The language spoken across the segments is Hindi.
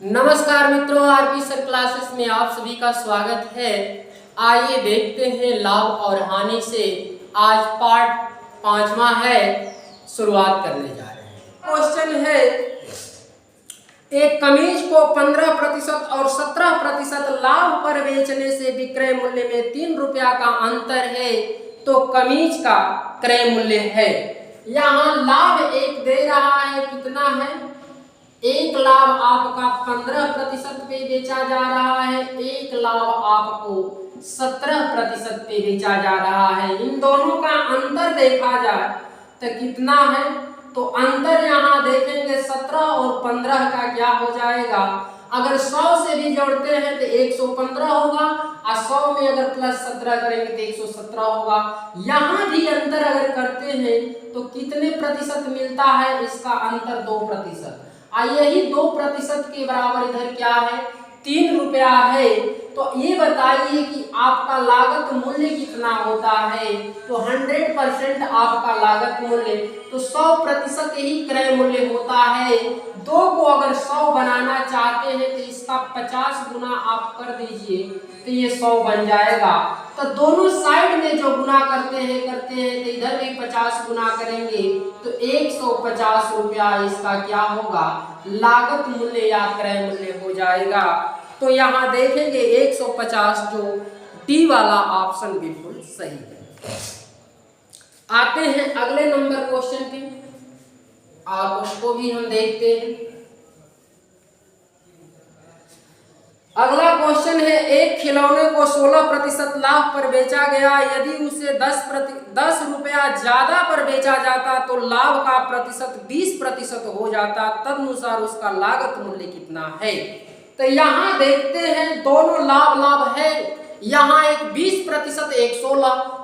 नमस्कार मित्रों, आरपी सर क्लासेस में आप सभी का स्वागत है। आइए देखते हैं लाभ और हानि से। आज पार्ट 5वां है, शुरुआत करने जा रहे हैं। क्वेश्चन है, एक कमीज को 15% और 17% लाभ पर बेचने से विक्रय मूल्य में 3 रुपया का अंतर है, तो कमीज का क्रय मूल्य है। यहाँ लाभ एक दे रहा है, कितना है? एक लाभ आपका 15% पे बेचा जा रहा है, एक लाभ आपको 17% पे बेचा जा रहा है। इन दोनों का अंतर देखा जाए तो कितना है? तो अंतर यहाँ देखेंगे 17 और 15 का क्या हो जाएगा। अगर 100 से भी जोड़ते हैं तो 115 होगा और 100 में अगर प्लस 17 करेंगे तो 117 होगा। यहाँ भी अंतर अगर करते हैं तो कितने प्रतिशत मिलता है? इसका अंतर 2%। यही 2% के बराबर इधर क्या है? 3 रुपया है। तो ये बताइए कि आपका लागत मूल्य कितना होता है? तो 100% आपका लागत मूल्य, तो 100% ही क्रय मूल्य होता है। 2 को अगर 100 बनाना चाहते हैं तो इसका 50 गुना आप कर दीजिए तो ये 100 बन जाएगा। तो दोनों साइड में जो गुना करते हैं तो इधर भी 50 गुना करेंगे तो 150 रुपया इसका क्या होगा? लागत मूल्य या क्रय मूल्य हो जाएगा। तो यहाँ देखेंगे 150, जो डी वाला ऑप्शन बिल्कुल सही है। आते हैं अगले नंबर क्वेश्चन पे और उसको भी हम देखते हैं। अगला क्वेश्चन है, एक खिलौने को 16% लाभ पर बेचा गया। यदि उसे 10 रुपया ज्यादा पर बेचा जाता तो लाभ का प्रतिशत 20% हो जाता, तदनुसार उसका लागत मूल्य कितना है? तो यहाँ देखते हैं दोनों लाभ है। यहाँ एक 20%, एक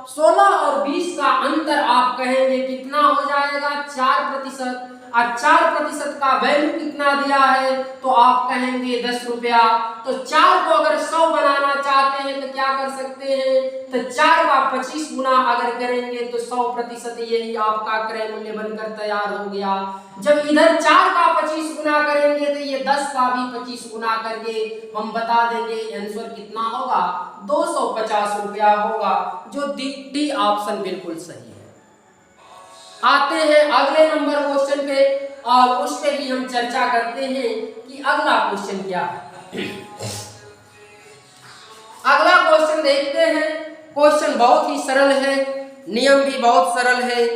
16 और 20 का अंतर आप कहेंगे कितना हो जाएगा? 4%। और 4% का वैल्यू कितना दिया है? तो आप कहेंगे 10 रुपया। तो 4 को अगर 100 बनाना चाहते हैं तो क्या कर सकते हैं? तो 4 का 25 गुना अगर करेंगे तो 100% यही आपका क्रय मूल्य बनकर तैयार हो गया। जब इधर 4 का 25 गुना करेंगे तो ये 10 का भी 25 गुना करके हम बता देंगे आंसर कितना होगा? 250 रुपया होगा, जो डी ऑप्शन बिल्कुल सही है। आते हैं अगले नंबर क्वेश्चन पे और उस पे भी हम चर्चा करते हैं कि अगला क्वेश्चन क्या है। अगला क्वेश्चन देखते हैं। क्वेश्चन बहुत ही सरल है, नियम भी बहुत सरल है।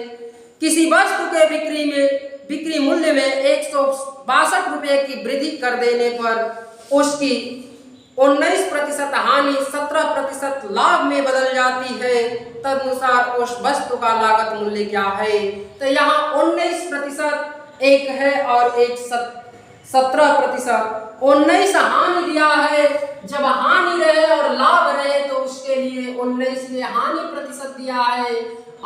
किसी वस्तु के बिक्री मूल्य में 162 रुपए की वृद्धि कर देने पर उसकी 19% हानि 17% लाभ में बदल जाती है, तदनुसार उस वस्तु का लागत मूल्य क्या है? तो यहाँ 19% एक है और एक 17%। 19 हानि दिया है, जब हानि रहे और लाभ रहे तो उसके लिए 19 में हानि प्रतिशत दिया है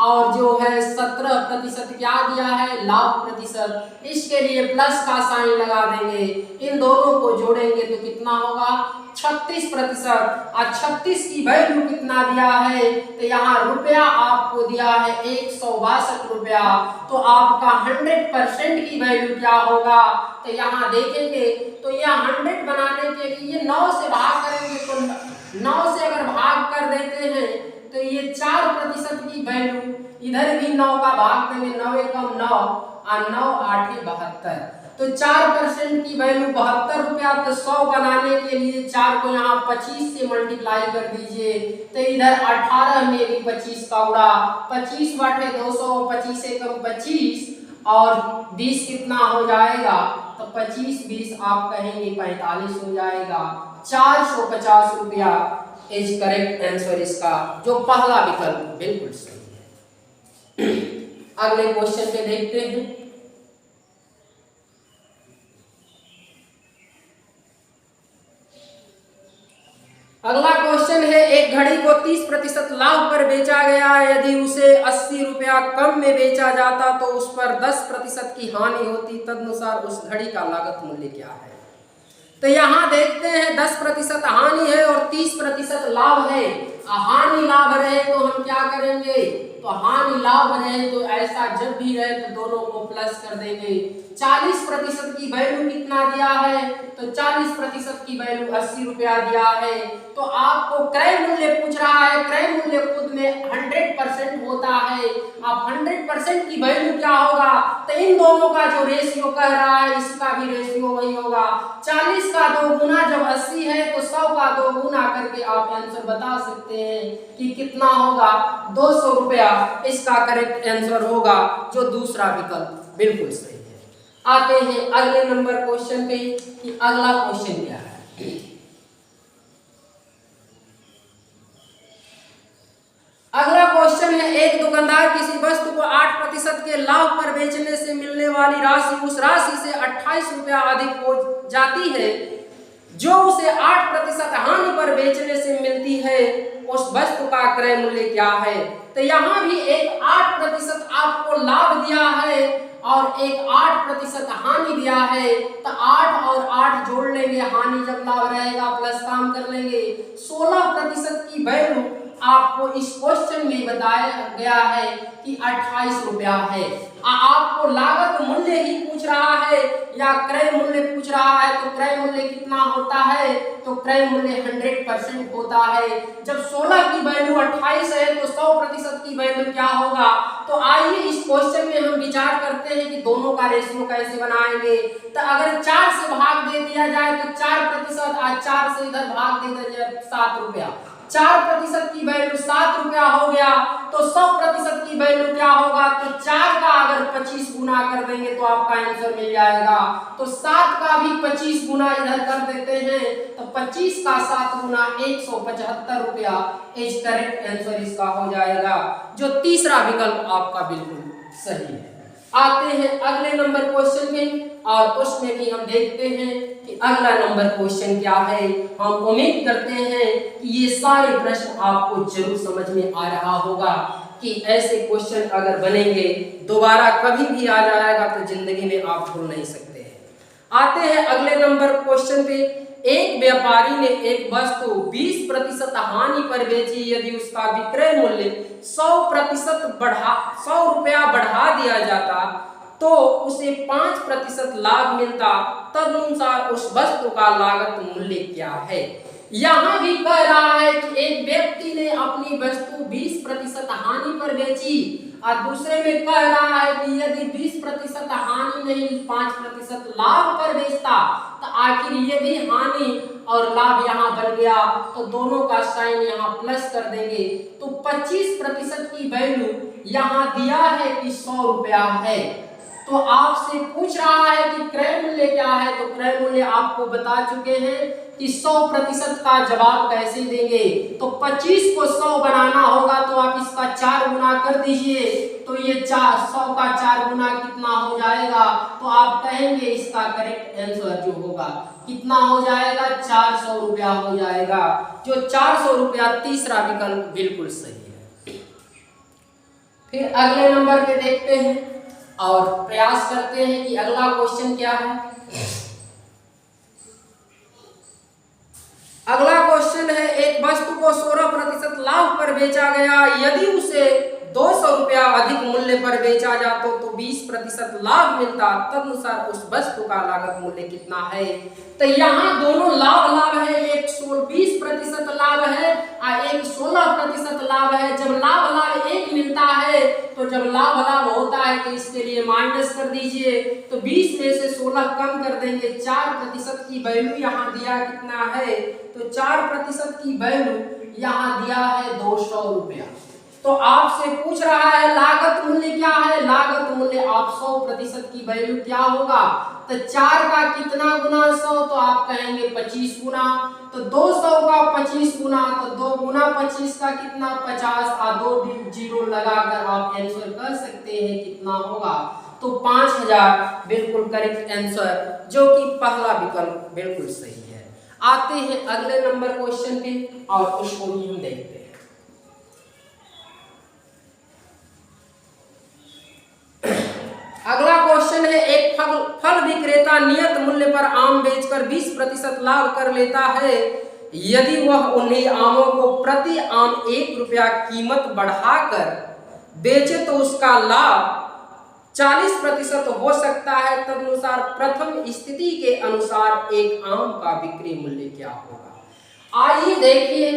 और जो है 17% क्या दिया है? लाभ प्रतिशत। इसके लिए प्लस का साइन लगा देंगे, इन दोनों को जोड़ेंगे तो कितना होगा? 36%। और 36 की वैल्यू कितना दिया है? तो यहाँ रुपया आपको दिया है 162 रुपया। तो आपका 100% की वैल्यू क्या होगा? तो यहाँ देखेंगे तो यह 100 बनाने के लिए 9 से भाग करेंगे तो 9 से अगर भाग कर देते हैं तो ये 4% की वैल्यू, इधर भी 9 का भाग देंगे, 9 एकम 9 और 9 8 72, तो 4% की वैल्यू 72 रुपया। तो 100 बनाने के लिए 4 को यहाँ 25 से मल्टीप्लाई कर दीजिए तो इधर 18 में भी 25 का उड़ा, 25 बटे 200, 25 एकम 25 और 20 कितना हो जाएगा? तो 25 20 आप कहेंगे 45 हो जाएगा। 450 रुपया इज करेक्ट आंसर इसका, जो पहला विकल्प बिल्कुल सही है। अगले क्वेश्चन पे देखते हैं। अगला क्वेश्चन है, एक घड़ी को 30% लाभ पर बेचा गया। यदि उसे 80 रुपया कम में बेचा जाता तो उस पर 10% की हानि होती, तदनुसार उस घड़ी का लागत मूल्य क्या है? तो यहाँ देखते हैं 10% हानि है और 30% लाभ है। हानि लाभ रहे तो हम क्या करेंगे? तो हानि लाभ रहे तो ऐसा जब भी रहे तो दोनों को प्लस कर देंगे। 40% की वैल्यू कितना दिया है, तो 40% की वैल्यू 80 रुपया दिया है। तो आपको क्रय मूल्य पूछ रहा है, क्रय मूल्य खुद में 100% होता है। आप 100% की वैल्यू क्या होगा, तो इन दोनों का जो रेशियो कह रहा है इसका भी रेशियो वही होगा। 40 का 2 गुना जब 80 है तो 100 का 2 गुना करके आप आंसर बता सकते हैं कि कितना होगा, 200 रुपया इसका करेक्ट आंसर होगा, जो दूसरा विकल्प बिल्कुल सही है। आते हैं अगले नंबर क्वेश्चन पे कि अगला क्वेश्चन क्या है। अगला क्वेश्चन है, एक दुकानदार किसी वस्तु को 8% के लाभ पर बेचने से मिलने वाली राशि उस राशि से 28 रुपया अधिक हो जाती है जो उसे 8% हानि पर बेचने से मिलती है, उस वस्तु का क्रय मूल्य क्या है। तो यहाँ भी एक 8% आपको लाभ दिया है और एक 8% हानि दिया है। तो 8 और 8 जोड़ लेंगे, हानि जब लाभ रहेगा प्लस काम कर लेंगे। 16% की वैल्यू आपको इस क्वेश्चन में बताया गया है कि 28 रुपया है। आपको लागत मूल्य ही पूछ रहा है या क्रय मूल्य पूछ रहा है, तो क्रय मूल्य कितना होता है, तो क्रय मूल्य 100% होता है। जब 16 की वैल्यू 28 है तो 100% की वैल्यू क्या होगा। तो आइए इस क्वेश्चन में हम विचार करते हैं कि दोनों का रेशियो कैसे बनाएंगे। तो अगर 4 से भाग दे दिया जाए तो 4% और 4 से इधर भाग दे दिया जाए 7 रुपया, 4% की वैल्यू 7 रुपया हो गया। तो 100% की वैल्यू क्या होगा, तो 4 का अगर 25 गुना कर देंगे तो आपका आंसर मिल जाएगा। तो 7 का भी 25 गुना इधर कर देते हैं तो 25 का 7 गुना 175 रुपया इज करेक्ट आंसर इसका हो जाएगा, जो तीसरा विकल्प आपका बिल्कुल सही है। आते हैं अगले नंबर क्वेश्चन में और उसमें भी हम देखते हैं कि अगला नंबर क्वेश्चन क्या है। हम उम्मीद करते हैं कि ये सारे प्रश्न आपको जरूर समझ में आ रहा होगा कि ऐसे क्वेश्चन अगर बनेंगे दोबारा कभी भी आ जाएगा तो जिंदगी में आप भूल नहीं सकते हैं। आते हैं अगले नंबर क्वेश्चन पे। एक व्यापारी ने एक वस्तु 20% हानि पर बेची, यदि उसका विक्रय मूल्य 100 रुपया बढ़ा दिया जाता तो उसे 5% लाभ मिलता, तदनुसार उस वस्तु का लागत मूल्य क्या है। यहाँ भी कह रहा है कि एक व्यक्ति ने अपनी वस्तु 20% हानि पर बेची और दूसरे में कह रहा है कि यदि 20% हानि नहीं 5% लाभ पर बेचता, तो आखिर ये भी हानि और लाभ यहाँ बन गया तो दोनों का साइन यहाँ प्लस कर देंगे। तो 25% की वैल्यू यहाँ दिया है कि 100 रुपया है। तो आपसे पूछ रहा है कि क्रय मूल्य क्या है, तो क्रय मूल्य आपको बता चुके हैं कि 100% का जवाब कैसे देंगे। तो 25 को 100 बनाना होगा तो आप इसका 4 गुना कर दीजिए, तो ये 100 का 4 गुना कितना हो जाएगा, तो आप कहेंगे इसका करेक्ट आंसर जो होगा कितना हो जाएगा, 400 रुपया हो जाएगा, जो 400 रुपया तीसरा विकल्प बिल्कुल सही है। फिर अगले नंबर पे देखते हैं और प्रयास करते हैं कि अगला क्वेश्चन क्या है। अगला क्वेश्चन है, एक वस्तु को 16% लाभ पर बेचा गया, यदि उसे 200 रुपया अधिक मूल्य पर बेचा जाता तो 20% लाभ मिलता, तदनुसार उस वस्तु का लागत मूल्य कितना है। तो यहाँ दोनों लाभ है, एक 20% लाभ है और एक 16% लाभ है। जब लाभ एक मिलता है तो जब लाभ होता है तो इसके लिए माइनस कर दीजिए, तो 20 में से 16 कम कर देंगे। 4% की वैल्यू यहाँ दिया कितना है, तो 4% की वैल्यू यहाँ दिया है 200 रुपया। तो आपसे पूछ रहा है लागत मूल्य क्या है, लागत मूल्य आप 100% की वैल्यू क्या होगा, तो 4 का कितना गुना 100, तो आप कहेंगे 25 गुना। तो 200 का 25 गुना, तो 2 गुना 25 का कितना 50 और 2 जीरो लगाकर आप आंसर कर सकते हैं कितना होगा, तो 5000 बिल्कुल करेक्ट आंसर, जो कि पहला विकल्प बिल्कुल सही है। आते हैं अगले नंबर क्वेश्चन पे और उसको भी हम देखते हैं। अगला क्वेश्चन है, एक फल विक्रेता नियत मूल्य पर आम बेचकर 20% लाभ कर लेता है, यदि वह उन्हीं आमों को प्रति आम 1 रुपया कीमत बढ़ाकर बेचे तो उसका लाभ 40% हो सकता है, तदनुसार प्रथम स्थिति के अनुसार एक आम का बिक्री मूल्य क्या होगा। आइए देखिए,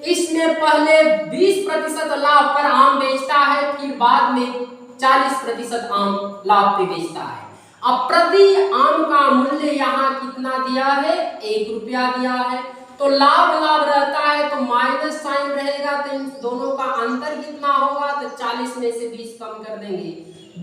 इसमें पहले 20% लाभ पर आम बेचता है, फिर बाद में 40% आम लाभ पे बेचता है। अब प्रति आम का मूल्य यहाँ कितना दिया है, 1 रुपया दिया है, तो लाभ लाभ रहता है तो माइनस साइन रहेगा, तो इन दोनों का अंतर कितना होगा, तो 40 में से 20 कम कर देंगे,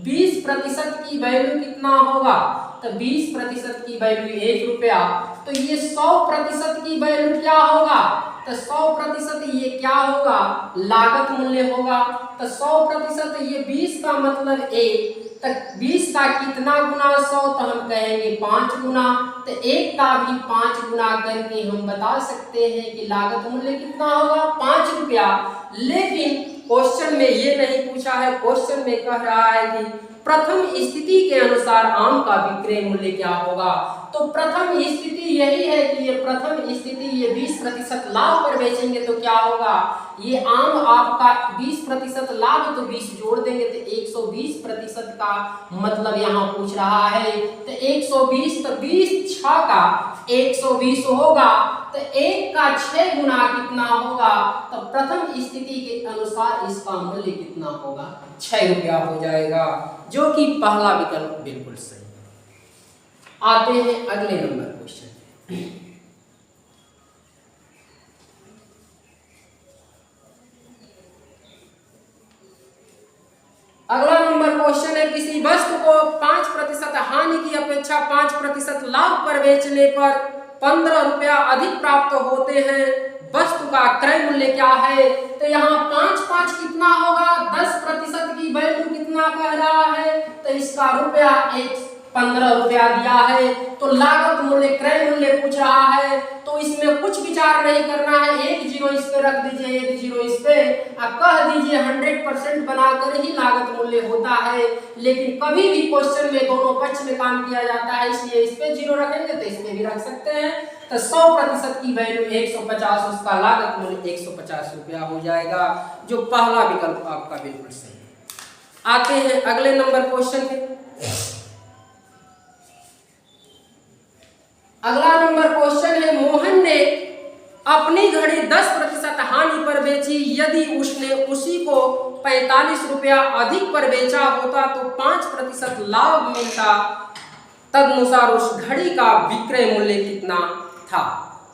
20% की वैल्यू कितना होगा, तो 20% की वैल्यू 1 रुपया, तो ये 100% की वैल्यू क्या होगा, तो 100% ये क्या होगा, लागत मूल्य होगा। तो 100% ये 20 का मतलब 1, तो 20 का कितना गुना 100, तो हम कहेंगे 5 गुना, तो 1 का भी 5 गुना करके हम बता सकते हैं कि लागत मूल्य कितना होगा, 5 रुपया। लेकिन क्वेश्चन में ये नहीं पूछा है, क्वेश्चन में कह रहा है कि प्रथम स्थिति के अनुसार आम का विक्रय मूल्य क्या होगा। तो प्रथम स्थिति यही है कि ये प्रथम स्थिति ये 20% लाभ पर बेचेंगे तो क्या होगा, ये आम आपका 20% लाभ, तो 20 जोड़ देंगे तो 120% का मतलब यहाँ पूछ रहा है। तो 120, तो 20 6 का 120 होगा, तो 1 का 6 गुना कितना होगा, तो प्रथम स्थिति के अनुसार इसका मूल्य कितना होगा, 6 रुपया हो जाएगा, जो कि पहला विकल्प बिल्कुल सही। आते हैं अगले नंबर क्वेश्चन। अगला नंबर क्वेश्चन है, किसी वस्तु को 5% हानि की अपेक्षा 5% लाभ पर बेचने पर 15 रुपया अधिक प्राप्त होते हैं, वस्तु का क्रय मूल्य क्या है। तो यहाँ 5 कितना होगा, 10% की वैल्यू कितना कह रहा है, तो इसका रुपया 15 रुपया दिया है। तो लागत मूल्य क्रय मूल्य पूछ रहा है, तो इसमें कुछ विचार नहीं करना है, 1 0 इस पे रख दीजिए, 1 0 इस पे, कह दीजिए 100% बनाकर ही लागत मूल्य होता है। लेकिन कभी भी क्वेश्चन में दोनों पक्ष में काम किया जाता है, इसलिए इस पे 0 रखेंगे तो इसमें भी रख सकते हैं। तो 100% की वैल्यू 150, उसका लागत मूल्य 150 रुपया हो जाएगा, जो पहला विकल्प आपका बिल्कुल सही है। आते हैं अगले नंबर क्वेश्चन पे। अगला नंबर क्वेश्चन है, मोहन ने अपनी घड़ी 10% हानि पर बेची, यदि उसने उसी को 45 रुपया अधिक पर बेचा होता तो 5% लाभ मिलता, तदनुसार उस घड़ी का विक्रय मूल्य कितना था।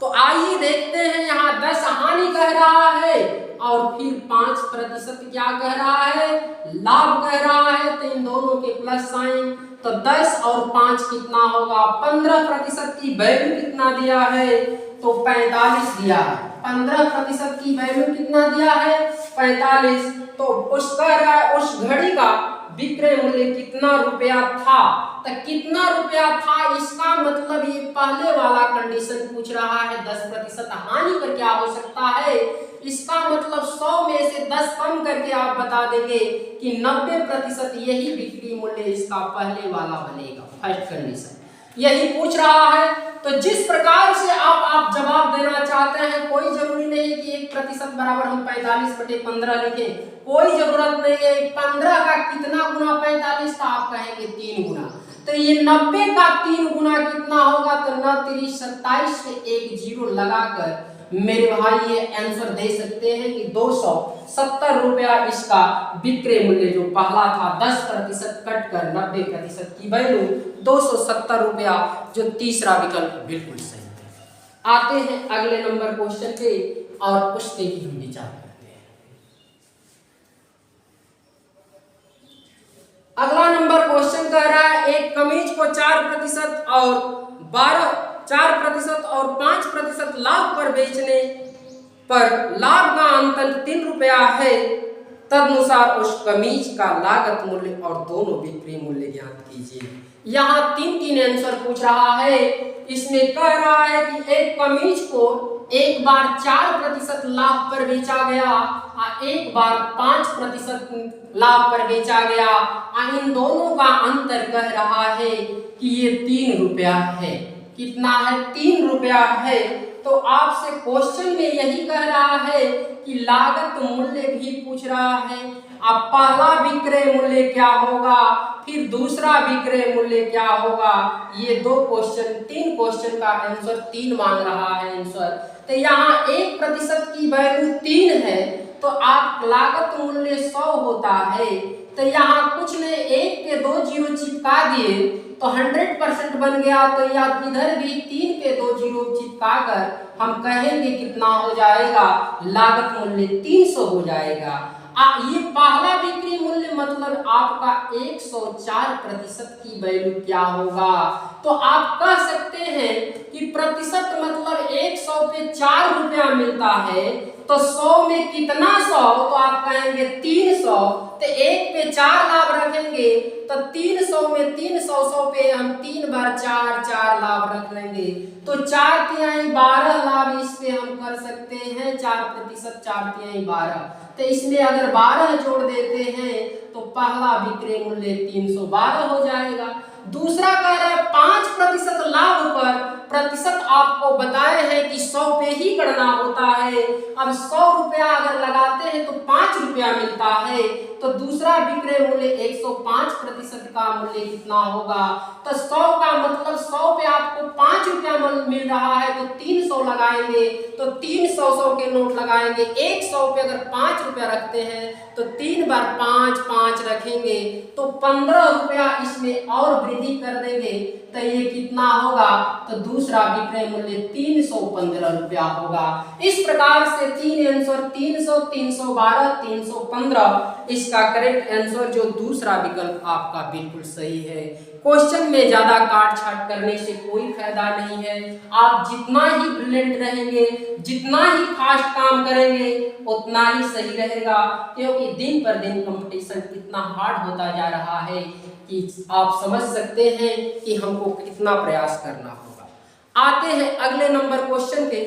तो आइए देखते हैं, यहाँ 10 हानि कह रहा है और फिर 5% क्या कह रहा है, लाभ कह रहा है, तो इन दोनों के प्लस साइन, तो 10 और 5 कितना होगा, 15% की वैल्यू कितना दिया है, तो 45 दिया है। 15% की वैल्यू कितना दिया है, 45, तो उस कह रहा है उस घड़ी का विक्रय मूल्य कितना रुपया था, तो कितना रुपया था, इसका मतलब ये पहले वाला कंडीशन पूछ रहा है, 10% हानि पर क्या हो सकता है, इसका मतलब 100 में से 10 कम करके आप बता देंगे कि 90% यही बिक्री मूल्य इसका पहले वाला बनेगा, फर्स्ट कंडीशन यही पूछ रहा है। तो जिस प्रकार से आप जवाब देना चाहते हैं, कोई जरूरी नहीं है कि 1% बराबर हम 45/15 लिखें, कोई जरूरत नहीं है। 15 का कितना गुना 45 का, आप कहेंगे 3 गुना, तो ये 90 का 3 गुना कितना होगा, तो 9 3 27 से 1 0 लगाकर मेरे भाई ये आंसर दे सकते हैं कि 270 रुपया इसका विक्रय मूल्य जो पहला था, 10% कट कर 90% की वैल्यू 270 रुपया, जो तीसरा विकल्प बिल्कुल सही है। आते हैं अगले नंबर क्वेश्चन पे और उस पे भी हम विचार करते हैं। अगला नंबर क्वेश्चन कह रहा है, एक कमीज को 4% और 4% और 5% लाभ पर बेचने पर लाभ का अंतर 3 रुपया है, तदनुसार उस कमीज का लागत मूल्य और दोनों बिक्री मूल्य ज्ञात कीजिए। यहाँ 3 आंसर पूछ रहा है। इसमें कह रहा है कि एक कमीज को एक बार 4% लाभ पर बेचा गया और एक बार 5% लाभ पर बेचा गया, और इन दोनों का अंतर कह रहा है कि ये 3 रुपया है। कितना है, 3 रुपया है। तो आपसे क्वेश्चन में यही कह रहा है कि लागत मूल्य भी पूछ रहा है अब पहला विक्रय मूल्य क्या होगा, फिर दूसरा विक्रय मूल्य क्या होगा, ये 3 क्वेश्चन का आंसर 3 मांग रहा है आंसर। तो यहाँ 1% की वैल्यू 3 है, तो आप लागत मूल्य 100 होता है। तो यहाँ कुछ ने 1 पे 2 जीरो चिपका दिए तो 100% बन गया। तो या इधर भी 3 पे 2 जीरो चिपका कर हम कहेंगे कितना हो जाएगा, लागत मूल्य 300 हो जाएगा। ये पहला बिक्री मूल्य मतलब आपका 104% की वैल्यू क्या होगा। तो आप कह सकते हैं कि प्रतिशत मतलब 100 पे 4 रुपया मिलता है, तो 100 में कितना 100, तो आप कहेंगे 300। तो 1 पे 4 लाभ रखेंगे तो 300 में 300, 100 पे हम 3 बार 4 लाभ रख लेंगे, तो 4 तिहाई 12 लाभ इस पे हम कर सकते हैं। 4%, 4 तिहाई 12, तो इसमें अगर 12 जोड़ देते हैं तो पहला विक्रय मूल्य 312 हो जाएगा। दूसरा कह रहा है 5% लाभ पर प्रतिशत आपको बताए हैं कि 100 पे ही गणना होता है। अब 100 रुपया अगर लगाते हैं तो 5 रुपया मिलता है, तो दूसरा विक्रय मूल्य 105% का मूल्य कितना होगा। तो 100 का मतलब 100 पे आपको 5 रुपया मिल रहा है, तो 300 लगाएंगे, तो 300 100 के नोट लगाएंगे। 100 पे अगर 5 रुपया रखते हैं तो 3 बार 5 रखेंगे, तो 15 रुपया इसमें और वृद्धि कर देंगे, तो ये कितना होगा, तो दूसरा विक्रय मूल्य 315 रुपया होगा। इस प्रकार से 3 आंसर 300, 312, 315 इसका करेक्ट आंसर जो दूसरा विकल्प आपका बिल्कुल सही है। क्वेश्चन में ज्यादा काट छाट करने से कोई फायदा नहीं है। आप जितना ही ब्रिलियंट रहेंगे, जितना ही फास्ट काम करेंगे उतना ही सही रहेगा, क्योंकि दिन पर दिन कंपटीशन कितना हार्ड होता जा रहा है कि आप समझ सकते हैं कि हमको कितना प्रयास करना होगा। आते हैं अगले नंबर क्वेश्चन के।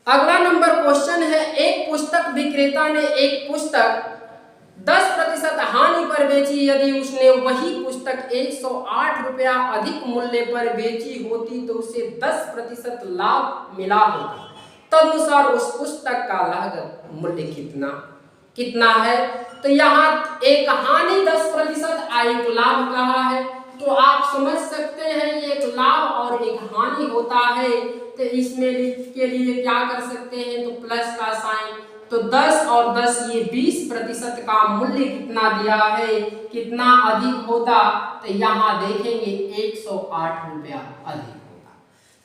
अगला नंबर क्वेश्चन है, एक पुस्तक विक्रेता ने एक पुस्तक 10% हानि पर बेची। यदि उसने वही पुस्तक 108 रुपया अधिक मूल्य पर बेची होती तो उसे 10% लाभ मिला होता। तदनुसार उस पुस्तक का लागत मूल्य कितना है। तो यहाँ एक हानि 10% एक लाभ कहा है, तो आप समझ सकते हैं ये एक लाभ और एक हानि होता है। तो इसमें के लिए क्या कर सकते हैं, तो प्लस का साइन, तो 10 और 10 ये 20% का मूल्य कितना दिया है, कितना अधिक होता, तो यहाँ देखेंगे 108 रुपया अधिक होगा।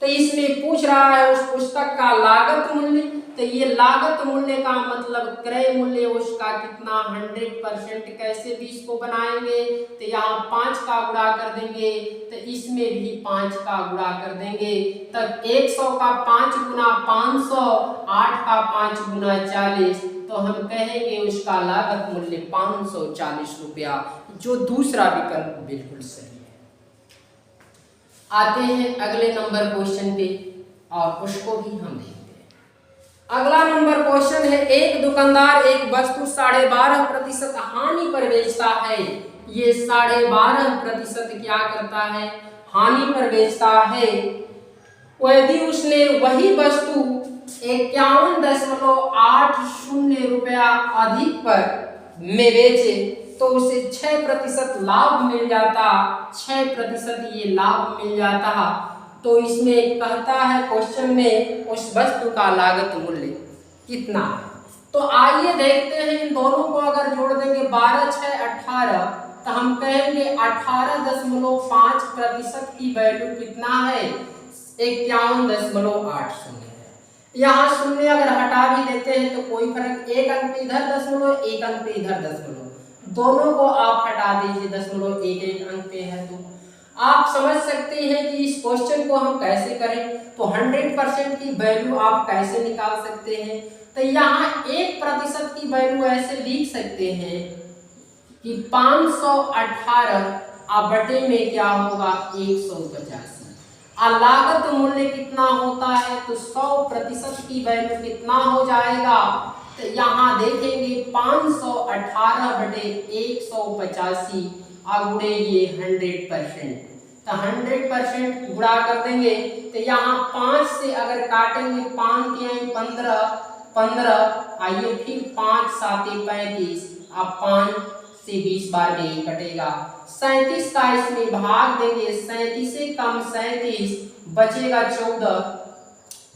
तो इसमें पूछ रहा है उस पुस्तक का लागत मूल्य, तो ये लागत मूल्य का मतलब क्रय मूल्य उसका कितना 100%। कैसे 20 को बनाएंगे, तो यहाँ 5 का गुणा कर देंगे, तो इसमें भी 5 का गुणा कर देंगे, तब 100 का 5 गुना 500, 8 का 5 गुना 40, तो हम कहेंगे उसका लागत मूल्य 540 रुपया, जो दूसरा विकल्प बिल्कुल सही है। आते हैं अगले नंबर क्वेश्चन पे और उसको भी हम देखेंगे। अगला नंबर क्वेश्चन है, एक दुकानदार एक वस्तु 12.5% हानि पर बेचता है। ये 12.5% क्या करता है, हानि पर बेचता है। यदि उसने वही वस्तु 51.80 रुपया अधिक पर में बेचे तो उसे 6% लाभ मिल जाता। 6% ये लाभ मिल जाता। तो इसमें कहता है क्वेश्चन में उस वस्तु का लागत मूल्य कितना है। तो आइए देखते हैं, इन दोनों को अगर जोड़ देंगे 12, 6, 18, तो हम कहेंगे 18.5% की वैल्यू कितना है, 51.80 है। यहाँ शून्य अगर हटा भी देते हैं तो कोई फर्क, एक अंक इधर दशमलव, एक अंक इधर दशमलव, दोनों को आप हटा दीजिए, दशमलव एक अंक पे है। तो आप समझ सकते हैं कि इस क्वेश्चन को हम कैसे करें। तो 100% की वैल्यू आप कैसे निकाल सकते हैं, तो यहाँ 1% की वैल्यू ऐसे लिख सकते हैं कि 518 बटे में क्या होगा 185। लागत मूल्य कितना होता है, तो 100% की वैल्यू कितना हो जाएगा, तो यहाँ देखेंगे 518 बटे 185 गुणे ये 100%, तो 100% गुणा कर देंगे। तो यहाँ 5 से अगर काटेंगे 5 15, 15 आइए फिर 5 7 35, अब 5 से 20 बार में ये कटेगा। 37 का इसमें भाग देंगे, 37 से कम 37 बचेगा 14,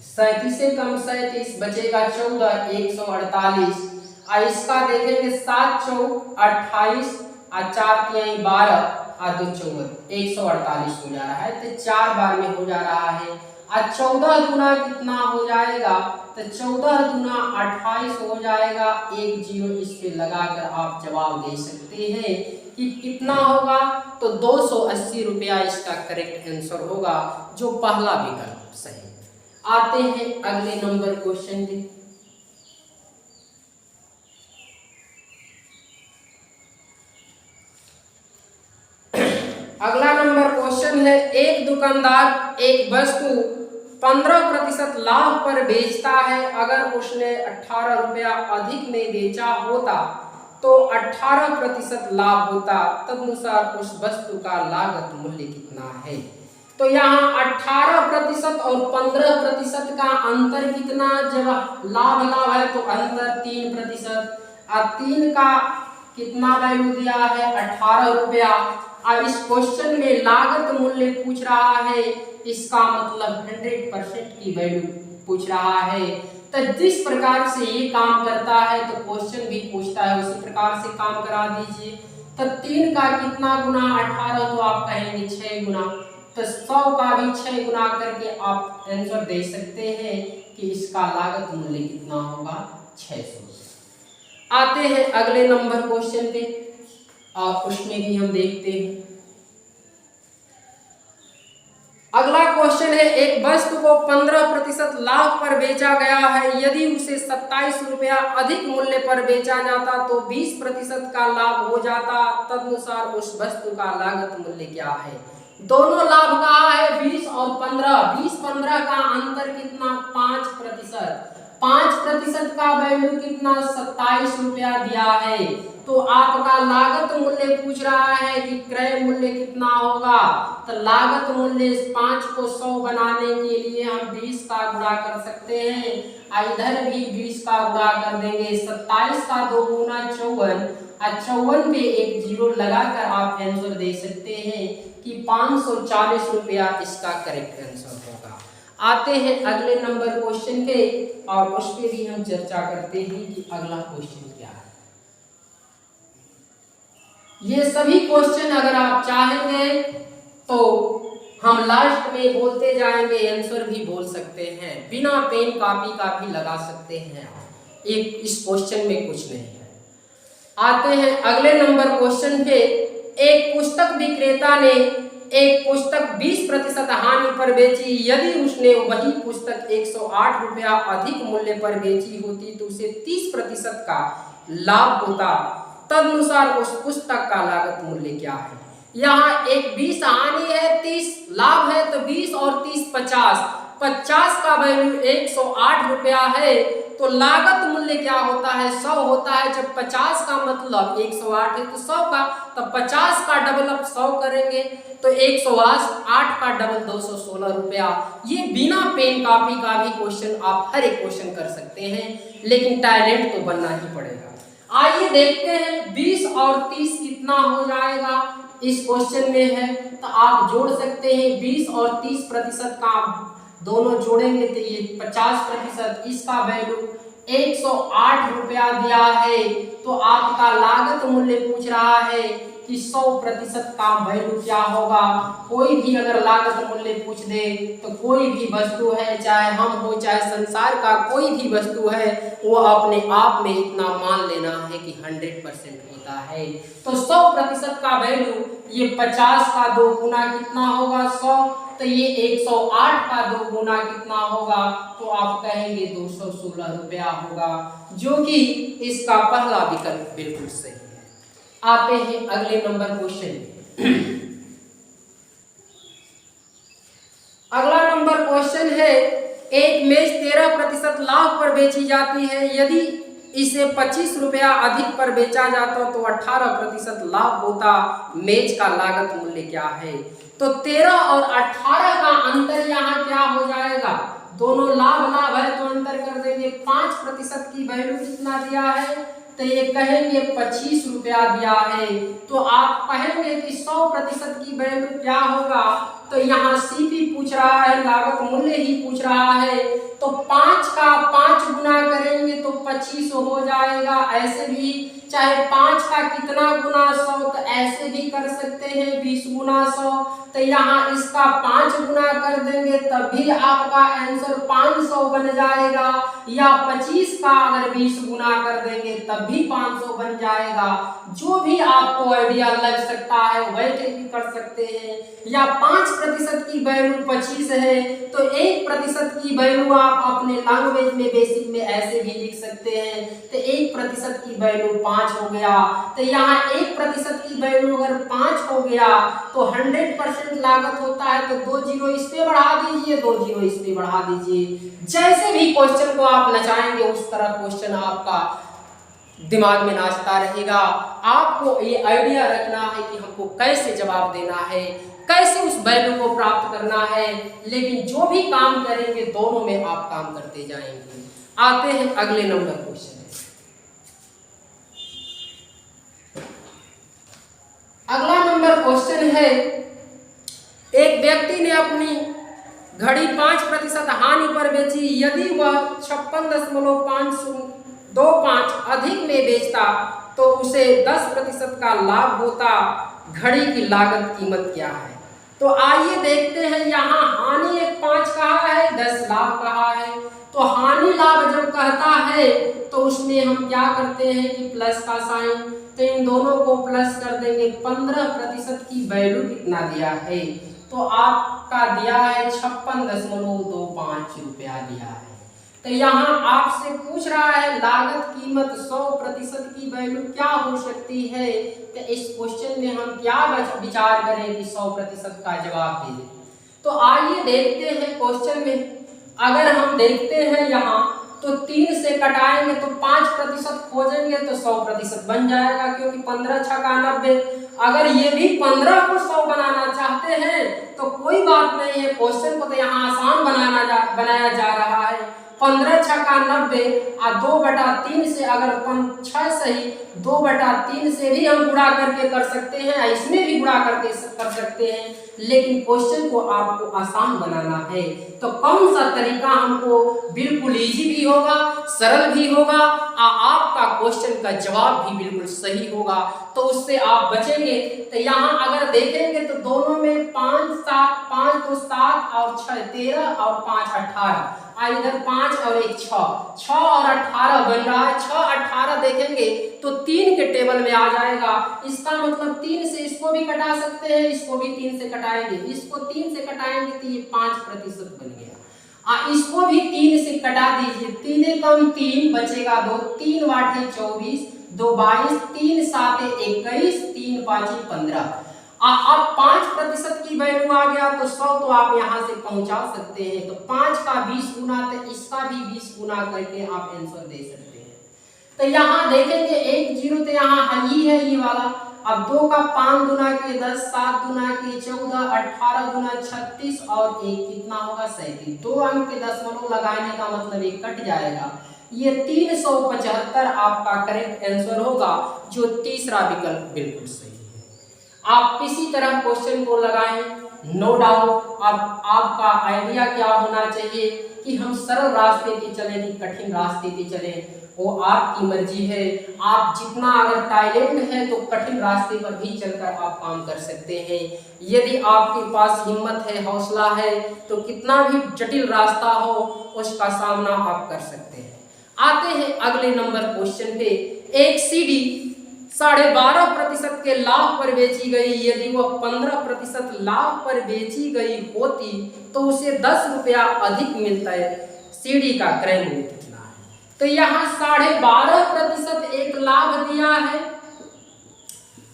37 से कम 37 बचेगा 14, 148। और इसका देखेंगे 7 चौक 28 और 4 तिहाई 12 और 2 14, 148 हो जा रहा है। तो 4 बार में हो जा रहा है। और 14 गुना कितना हो जाएगा, तो 14 गुना 28 हो जाएगा। 1 जीरो इस पे लगाकर आप जवाब दे सकते हैं कि कितना होगा, तो 280 रुपया इसका करेक्ट आंसर होगा, जो पहला विकल्प सही। आते हैं अगले नंबर क्वेश्चन पे। अगला नंबर क्वेश्चन है, एक दुकानदार एक वस्तु 15% लाभ पर बेचता है। अगर उसने 18 रुपया अधिक में बेचा होता तो 18% लाभ होता, तदनुसार उस वस्तु का लागत मूल्य कितना है। तो यहाँ 18% और 15% का अंतर कितना, जब लाभ है तो अंतर 3%, और 3 का कितना वैल्यू दिया है 18 रुपया। अब इस क्वेश्चन में लागत मूल्य पूछ रहा है, इसका मतलब 100% की वैल्यू पूछ रहा है। तो जिस प्रकार से ये काम करता है तो क्वेश्चन भी पूछता है उसी प्रकार से काम करा दीजिए। तो 3 का कितना गुना 18, तो आप कहेंगे 6 गुना, तो 100 का भी 6 गुना करके आप आंसर दे सकते हैं कि इसका लागत मूल्य कितना होगा 600। आते हैं अगले नंबर क्वेश्चन पे और उसमें भी हम देखते हैं। अगला क्वेश्चन है, एक वस्तु को 15% लाभ पर बेचा गया है। यदि उसे 27 रुपया अधिक मूल्य पर बेचा जाता तो 20% का लाभ हो जाता, तदनुसार उस वस्तु का लागत मूल्य क्या है। दोनों लाभ कहा है 20 और 15, 20-15 का अंतर कितना 5%, 5% का वैल्यू कितना 27 रुपया दिया है। तो आपका लागत मूल्य पूछ रहा है कि क्रय मूल्य कितना होगा। तो लागत मूल्य 5 को 100 बनाने के लिए हम 20 का गुणा कर सकते हैं, इधर भी 20 का गुणा कर देंगे। 27 का 2 गुना 54, और 54 पे एक जीरो लगाकर आप आंसर दे सकते हैं कि 540 रुपया इसका करेक्ट आंसर होगा। आते हैं अगले नंबर क्वेश्चन पे और उस पे भी हम चर्चा करते हैं कि अगला क्वेश्चन क्या है। ये सभी क्वेश्चन अगर आप चाहेंगे तो हम लास्ट में बोलते जाएंगे, आंसर भी बोल सकते हैं, बिना पेन कॉपी का भी लगा सकते हैं। एक इस क्वेश्चन में कुछ नहीं है। आते हैं अगले नंबर क्वेश्चन पे। एक पुस्तक विक्रेता ने एक पुस्तक 20% हानि पर बेची। यदि उसने वही पुस्तक 108 रुपया अधिक मूल्य पर बेची होती तो उसे 30% का लाभ होता, तदनुसार उस पुस्तक का लागत मूल्य क्या है। यहाँ एक 20 हानि है, 30 लाभ है, तो 20 और 30 50, 50 का वैल्यू 108 रुपया है, तो लागत मूल्य क्या होता है 100 होता है। जब 50 का मतलब 108 है तो 100 का, तो 50 का डबल आप 100 करेंगे तो 108 का डबल 216 रुपया। ये बिना पेन कॉपी का भी क्वेश्चन आप हर एक क्वेश्चन कर सकते हैं, लेकिन टैलेंट तो बनना ही पड़ेगा। आइए देखते हैं 20 और 30 कितना हो जाएगा। इस क्वेश्चन में है तो आप जोड़ सकते हैं 20 और 30% का दोनों जोड़ेंगे तो ये 50%, इसका वैल्यू 108 रुपया दिया है। तो आपका लागत मूल्य पूछ रहा है कि 100% का वैल्यू क्या होगा। कोई भी अगर लागत मूल्य पूछ दे तो कोई भी वस्तु है, चाहे हम हो चाहे संसार का कोई भी वस्तु है, वो अपने आप में इतना मान लेना है कि 100% होता है। तो 100% का वैल्यू ये 50 का 2 गुना कितना होगा 100, तो ये 108 का 2 गुना कितना होगा, तो आप कहेंगे 216 रुपया होगा, जो कि इसका पहला विकल्प बिल्कुल सही है। आते हैं अगले नंबर क्वेश्चन। अगला नंबर क्वेश्चन है, एक मेज 13% लाभ पर बेची जाती है। यदि इसे 25 रुपया अधिक पर बेचा जाता तो 18% लाभ होता, मेज का लागत मूल्य क्या है। तो 13 और 18 का अंतर यहाँ क्या हो जाएगा, दोनों लाभ है तो अंतर कर देंगे। 5% की वैल्यू कितना दिया है तो ये कहेंगे 25 रुपया दिया है। तो आप कहेंगे कि 100% की वैल्यू क्या होगा, तो यहाँ सीपी पूछ रहा है, लागत मूल्य ही पूछ रहा है, तो 5 का 5 गुना करेंगे तो 25 हो जाएगा। ऐसे भी चाहे 5 का कितना गुना 100, तो ऐसे भी कर सकते हैं 20 गुना 100। तो यहाँ इसका 5 गुना कर देंगे तभी आपका आंसर 500 बन जाएगा, या 25 का अगर 20 गुना कर देंगे तब भी 500 बन जाएगा। जो भी आपको आइडिया लग सकता है वैसे भी कर सकते हैं। या 5% की वैल्यू 25 है तो 1% की वैल्यू आप अपने लैंग्वेज में बेसिक में ऐसे भी लिख सकते हैं। तो 1% की वैल्यू 5 हो गया। तो यहाँ 1% की वैल्यू अगर 5 हो गया तो 100% लागत होता है, तो 2 जीरो इस पे बढ़ा दीजिए, 2 जीरो इस पे बढ़ा दीजिए। जैसे भी क्वेश्चन को आप नचाएंगे उस तरह क्वेश्चन आपका दिमाग में नाचता रहेगा। आपको ये आइडिया रखना है कि हमको कैसे जवाब देना है, कैसे उस वैल्यू को प्राप्त करना है, लेकिन जो भी काम करेंगे दोनों में आप काम करते जाएंगे। आते हैं अगले नंबर क्वेश्चन। अगला नंबर क्वेश्चन है, एक व्यक्ति ने अपनी घड़ी 5% हानि पर बेची। यदि वह 56.525 अधिक में बेचता तो उसे 10% का लाभ होता। घड़ी की लागत कीमत क्या है? तो आइए देखते हैं। यहाँ हानि एक 5 कहा है, 10 लाभ कहा है। तो हानि लाभ जब कहता है तो उसमें हम क्या करते हैं कि प्लस का साइन, तो इन दोनों को प्लस कर देंगे। 15% की वैल्यू कितना दिया है, तो आपका दिया है 56.25 रुपया दिया है। तो यहाँ आपसे पूछ रहा है लागत कीमत 100% की वैल्यू क्या हो सकती है। तो इस क्वेश्चन में हम क्या विचार करें कि 100% का जवाब दे दें। तो आइए देखते हैं क्वेश्चन में। अगर हम देखते हैं यहाँ तो 3 से कटाएंगे तो 5% खोजेंगे तो 100% बन जाएगा, क्योंकि 15 छक्का 90। अगर ये भी 15 को 100 बनाना चाहते हैं तो कोई बात नहीं है, क्वेश्चन को तो यहाँ आसान बनाया जा रहा है। 15 छक्का 90 और 2/3 से अगर 6 सही 2/3 से भी हम गुणा करके कर सकते हैं, इसमें भी गुणा करके कर सकते हैं, लेकिन क्वेश्चन को आपको आसान बनाना है। तो कौन सा तरीका हमको बिल्कुल इजी भी होगा, सरल भी होगा और आपका क्वेश्चन का जवाब भी बिल्कुल सही होगा, तो उससे आप बचेंगे। तो यहाँ अगर देखेंगे तो दोनों में 5 7 5 2 7 और 6 13 और 5 18, इधर 5 और 1 6 और 18 बन रहा है। 6 18 देखेंगे तो 3 के टेबल में आ जाएगा। इसका मतलब 3 से इसको भी कटा सकते हैं, इसको भी 3 से कटाएंगे, इसको 3 से कटाएंगे तो ये 5% बन गया। इसको भी 3 से कटा दीजिए, 3 कम 3 बचेगा 2, 3 8 24 2 22 3 7 21 3 5 15। अब 5% की वैल्यू आ गया तो 100 तो आप यहाँ से पहुंचा सकते हैं। तो 5 का 20 गुना तो इसका भी 20 गुना करके आप आंसर दे सकते हैं। तो यहाँ देखेंगे 1 0 तो यहाँ ही है ये वाला। अब 2 का 5 गुना के 10 7 गुना के 14 18 गुना 36 और 1 कितना होगा 37। 2 अंक के दशमलव लगाने का मतलब ये कट जाएगा। ये 375 आपका करेक्ट आंसर होगा, जो तीसरा विकल्प बिल्कुल सही है। आप किसी तरह क्वेश्चन को लगाएं, नो डाउट। अब आपका आइडिया क्या होना चाहिए कि हम सरल रास्ते पे चलें कि कठिन रास्ते पे चलें, वो आपकी मर्जी है। आप जितना अगर टैलेंट है तो कठिन रास्ते पर भी चलकर आप काम कर सकते हैं। यदि आपके पास हिम्मत है, हौसला है, तो कितना भी जटिल रास्ता हो उसका सामना आप कर सकते हैं। आते हैं अगले नंबर क्वेश्चन पे। एक सीडी 12.5% के लाभ पर बेची गई। यदि वह 15% लाभ पर बेची गई होती तो उसे 10 रुपया अधिक मिलता है। सीडी का क्रय मूल्य कितना है? तो यहाँ 12.5% एक लाभ दिया है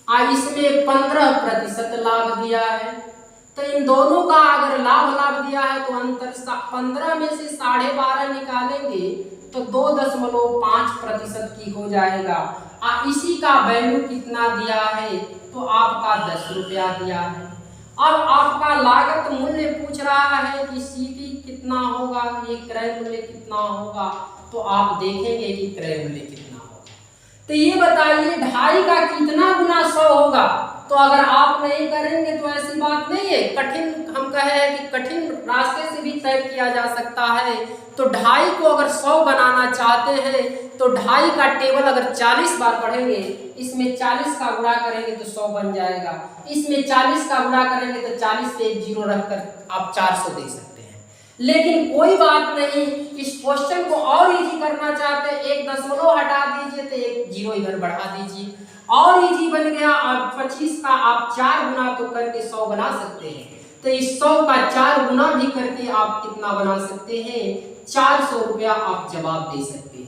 और इसमें 15% लाभ दिया है। तो इन दोनों का अगर लाभ दिया है तो अंतर 15 में से 12.5 निकालेंगे तो 2.5% की हो जाएगा। इसी का वैल्यू कितना दिया है? तो आपका 10 रुपया दिया है। अब आपका लागत मूल्य पूछ रहा है कि सीपी कितना होगा, ये क्रय मूल्य कितना होगा। तो आप देखेंगे कि क्रय मूल्य कितना होगा। तो ये बताइए 2.5 का कितना गुना 100 होगा? तो अगर आप नहीं करेंगे तो ऐसी बात नहीं है, कठिन हम कहे हैं कि कठिन रास्ते से भी तय किया जा सकता है। तो 2.5 को अगर 100 बनाना चाहते हैं तो 2.5 का टेबल अगर 40 बार पढ़ेंगे, इसमें 40 का गुणा करेंगे तो 100 बन जाएगा, इसमें 40 का गुणा करेंगे तो 40 पे एक जीरो रखकर आप 400 दे सकते हैं। लेकिन कोई बात नहीं, इस क्वेश्चन को और इजी करना चाहते हैं, एक दशमलव हटा दीजिए तो एक जीरो इधर बढ़ा दीजिए, और इजी बन गया। और 25 का आप 4 गुना तो करके 100 बना सकते हैं, तो इस 100 का 4 गुना भी करके आप कितना बना सकते हैं? 400 रुपया आप जवाब दे सकते हैं।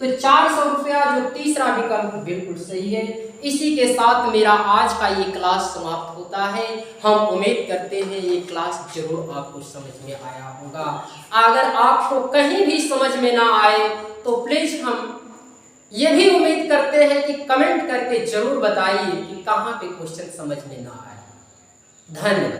तो 400 रुपया जो तीसरा विकल्प बिल्कुल सही है। इसी के साथ मेरा आज का ये क्लास समाप्त होता है। हम उम्मीद करते हैं ये क्लास जरूर आपको समझ में आया होगा। अगर आपको कहीं भी समझ में ना आए तो प्लीज हम ये भी उम्मीद करते हैं कि कमेंट करके जरूर बताइए कि कहाँ पे क्वेश्चन समझ में ना आए। धन्यवाद।